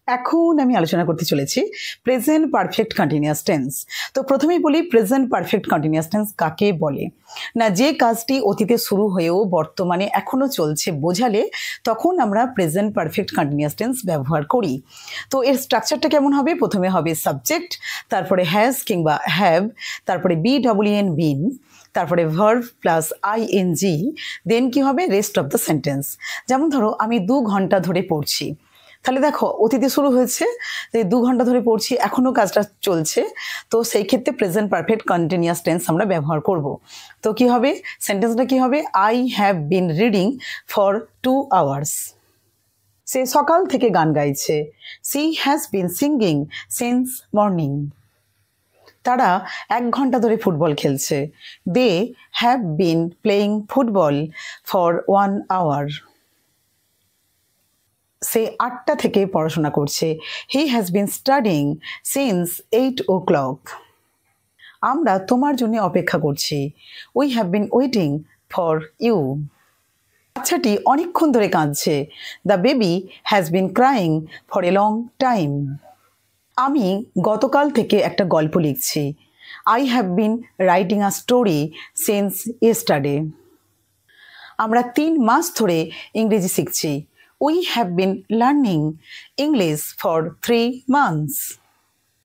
এখন আমি আলোচনা করতে চলেছি প্রেজেন্ট পারফেক্ট কন্টিনিউয়াস টেন্স। তো প্রথমেই বলি প্রেজেন্ট পারফেক্ট কন্টিনিউয়াস টেন্স কাকে বলে। না, যে কাজটি অতীতে শুরু হয়েও বর্তমানে এখনো চলছে বোঝালে তখন আমরা প্রেজেন্ট পারফেক্ট কন্টিনিউয়াস টেন্স ব্যবহার করি। তো এর স্ট্রাকচারটা কেমন হবে? প্রথমে হবে সাবজেক্ট, তারপরে হ্যাজ কিংবা হ্যাভ, তারপরে BWN বিন, তারপরে ভার্ব প্লাস ING, দেন কি হবে? Rest of the sentence. যেমন ধরো আমি 2 ঘন্টা ধরে পড়ছি, তাহলে দেখো অতীতে শুরু হয়েছে, তো 2 ঘন্টা ধরে পড়ছি, এখনও কাজটা চলছে, তো সেই ক্ষেত্রে প্রেজেন্ট পারফেক্ট কন্টিনিউয়াস টেন্স আমরা ব্যবহার করব। তো কি হবে? সেন্টেন্সটা কি হবে? I have been reading for 2 hours. সে সকাল থেকে গান গাইছে। She has been singing since morning. তারা 1 ঘন্টা ধরে ফুটবল খেলছে। They have been playing football for 1 hour. সে 8টা থেকে পড়াশোনা করছে। He has been studying since 8 o'clock। আমরা তোমার জন্য অপেক্ষা করছি। We have been waiting for you. বাচ্চাটি অনেকক্ষণ ধরে কাঁদছে। The baby has been crying for a long time. আমি গতকাল থেকে একটা গল্প লিখছি। I have been writing a story since yesterday. আমরা 3 মাস ধরে ইংরেজি শিখছি। We have been learning English for 3 months.